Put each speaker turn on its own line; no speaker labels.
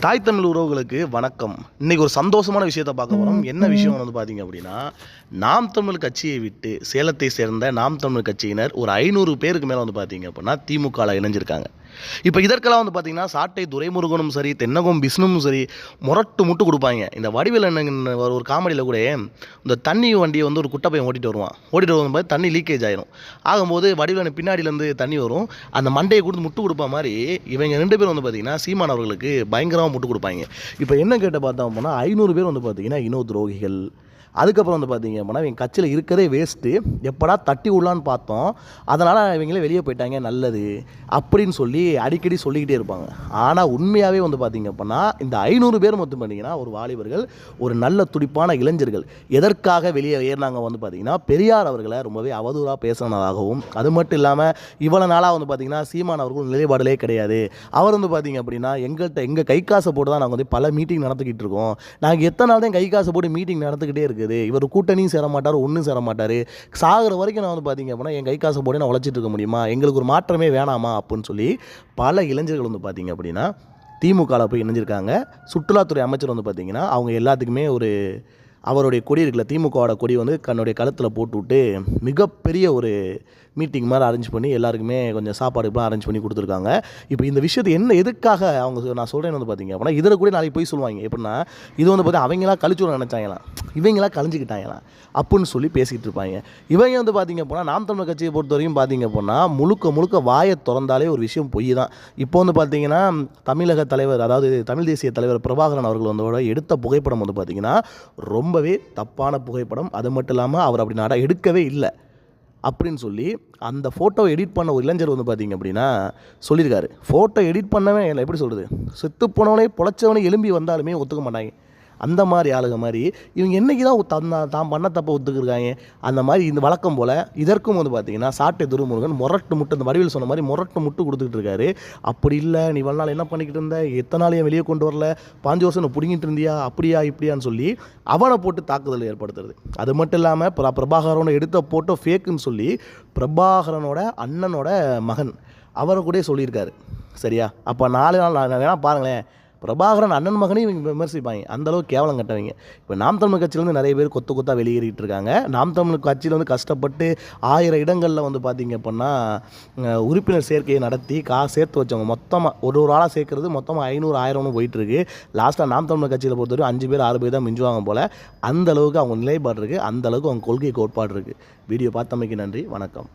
தாய் தமிழ் உறவுகளுக்கு வணக்கம். இன்றைக்கி ஒரு சந்தோஷமான விஷயத்தை பார்க்க போகிறோம். என்ன விஷயம் வந்து பார்த்திங்க அப்படின்னா, நாம் தமிழ் கட்சியை விட்டு சேலத்தை சேர்ந்த நாம் தமிழ் கட்சியினர் ஒரு 500 பேருக்கு மேலே வந்து பார்த்திங்க அப்படின்னா திமுகவில் இணைஞ்சிருக்காங்க. இப்போ இதற்கெல்லாம் வந்து பார்த்திங்கன்னா சாட்டை துரைமுருகனும் சரி, தென்னகம் விஷ்ணுவும் சரி முரட்டு முட்டு கொடுப்பாங்க. இந்த வடிவேல் அண்ணன் ஒரு காமெடியில் கூட இந்த தண்ணி வண்டியை வந்து ஒரு குட்டை பையன் ஓட்டிகிட்டு வரும்போது தண்ணி லீக்கேஜ் ஆயிரும். ஆகும்போது வடிவேல் பின்னாடியிலேருந்து தண்ணி வரும், அந்த மண்டையை கொடுத்து முட்டு கொடுப்ப மாதிரி இவங்க 2 பேரும் வந்து பார்த்திங்கன்னா சீமான் அவர்களுக்கு பயங்கரமாக முட்டு கொடுப்பாங்க. இப்போ என்ன கேட்ட பார்த்தோம் அப்படின்னா 500 பேர் வந்து பார்த்திங்கன்னா இனோ துரோகிகள். அதுக்கப்புறம் வந்து பார்த்திங்க அப்படின்னா இவங்க கட்சியில் இருக்கிறதே வேஸ்ட்டு, எப்படா தட்டி விடலான்னு பார்த்தோம், அதனால் இவங்களே வெளியே போயிட்டாங்க நல்லது அப்படின்னு சொல்லி அடிக்கடி சொல்லிக்கிட்டே இருப்பாங்க. ஆனால் உண்மையாகவே வந்து பார்த்திங்க அப்படின்னா இந்த 500 பேர் மொத்தம் பண்ணிங்கன்னா ஒரு வாலிபர்கள், ஒரு நல்ல துடிப்பான இளைஞர்கள். எதற்காக வெளியே ஏறினாங்க வந்து பார்த்திங்கன்னா பெரியார் அவர்களை ரொம்பவே அவதூறாக பேசினதாகவும், அது மட்டும் இல்லாமல் இவ்வளோ நாளாக வந்து பார்த்திங்கன்னா சீமான் அவர்கள் நிலைப்பாடுலே கிடையாது, அவர் வந்து பார்த்திங்க அப்படின்னா எங்கள் கை காசை போட்டு தான் நாங்கள் வந்து பல மீட்டிங் நடத்திக்கிட்டு இருக்கோம், நாங்கள் எத்தனை நாள் தான் கை காசை போட்டு மீட்டிங் நடந்துக்கிட்டே இருக்குது, இவர் கூட்டணியும் சேர மாட்டார், ஒன்றும் சேர மாட்டார், சாகிற வரைக்கும் நான் வந்து பார்த்திங்க அப்படின்னா என் கை காசை போட்டு நான் உழைச்சிட்டு இருக்க முடியுமா, எங்களுக்கு ஒரு மாற்றமே வேணாமா அப்படின்னு சொல்லி பல இளைஞர்கள் வந்து பார்த்திங்க அப்படின்னா திமுகவில் போய் இணைஞ்சிருக்காங்க. சுற்றுலாத்துறை அமைச்சர் வந்து பார்த்திங்கன்னா அவங்க எல்லாத்துக்குமே அவருடைய கொடி இருக்குல்ல, திமுகவோட கொடி வந்து தன்னுடைய கழுத்தில் போட்டு விட்டு மிகப்பெரிய ஒரு மீட்டிங் மாதிரி அரேஞ்ச் பண்ணி எல்லாருக்குமே கொஞ்சம் சாப்பாடுலாம் அரேஞ்ச் பண்ணி கொடுத்துருக்காங்க. இப்போ இந்த விஷயத்தை எதுக்காக நான் சொல்கிறேன்னு வந்து பார்த்திங்க அப்படின்னா இதில் கூட நாளைக்கு போய் சொல்லுவாங்க எப்படின்னா, இது வந்து பார்த்தீங்கன்னா அவங்களாம் கழிச்சு நினச்சாங்களாம், இவங்களாம் கழிஞ்சிக்கிட்டாங்களாம் அப்படின்னு சொல்லி பேசிக்கிட்டு இருப்பாங்க. இவங்க வந்து பார்த்திங்க அப்படின்னா நாம் தமிழ் கட்சியை பொறுத்த வரைக்கும் பார்த்திங்க அப்படின்னா முழுக்க வாயை திறந்தாலே ஒரு விஷயம் பொய் தான். இப்போ வந்து பார்த்திங்கன்னா தமிழக தலைவர், அதாவது தமிழ் தேசிய தலைவர் பிரபாகரன் அவர்கள் வந்து எடுத்த புகைப்படம் வந்து பார்த்திங்கன்னா ரொம்பவே தப்பான புகைப்படம். அது மட்டும் இல்லாமல் அவர் அப்படி எடுக்கவே இல்லை அப்படின்னு சொல்லி அந்த ஃபோட்டோவை எடிட் பண்ண ஒரு இளைஞர் வந்து பார்த்திங்க அப்படின்னா சொல்லியிருக்காரு. ஃபோட்டோ எடிட் பண்ணவே இல்லை, எப்படி சொல்கிறது, செத்து போனவனே பொழைச்சவனே எலும்பி வந்தாலுமே ஒத்துக்க மாட்டாங்க. அந்த மாதிரி ஆளுங்க மாதிரி இவங்க என்றைக்கு தான் பண்ண தப்பை ஒத்துக்கிருக்காங்க. அந்த மாதிரி இந்த வழக்கம் போல் இதற்கும் வந்து பார்த்திங்கன்னா சாட்டை துரைமுருகன் முரட்டு முட்டு, இந்த வடிவில் சொன்ன மாதிரி முரட்டு முட்டு கொடுத்துக்கிட்டு இருக்காரு. அப்படி இல்லை, நீ இவ்வளோ நாள் என்ன பண்ணிக்கிட்டு இருந்த, எத்தனை நாளையும் வெளியே கொண்டு வரல, 5 வருஷம் பிடிங்கிட்டு இருந்தியா, அப்படியா இப்படியான்னு சொல்லி அவனை போட்டு தாக்குதல் ஏற்படுத்துறது. அது மட்டும் இல்லாமல் பிரபாகரனோட எடுத்த போட்டோ ஃபேக்குன்னு சொல்லி பிரபாகரனோட அண்ணனோட மகன் அவரை கூட சொல்லியிருக்காரு. சரியா? அப்போ 4 நாள் வேணால் பாருங்களேன், பிரபாகரன் அண்ணன் மகனையும் இவங்க விமர்சிப்பாங்க, அந்தளவுக்கு கேவலம் கட்டவங்க. இப்போ நாம் தமிழ் கட்சியிலேருந்து நிறைய பேர் கொத்தாக வெளியேறிட்டு இருக்காங்க. நாம் தமிழ் கட்சியில் வந்து கஷ்டப்பட்டு 1000 இடங்களில் வந்து பார்த்திங்க அப்படின்னா உறுப்பினர் சேர்க்கையை நடத்தி சேர்த்து வச்சவங்க மொத்தமாக ஒரு ஆளாக சேர்க்கறது மொத்தமாக 500 1000 போயிட்டுருக்கு. லாஸ்ட்டாக நாம் தமிழ் கட்சியில் பொறுத்தவரை 5 பேர் 6 பேர் தான் மிஞ்சுவாங்க போல். அந்தளவுக்கு அவங்க நிலைப்பாடு இருக்குது, அந்தளவுக்கு அவங்க கொள்கை கோட்பாடு இருக்குது. வீடியோ பார்த்தமைக்கு நன்றி, வணக்கம்.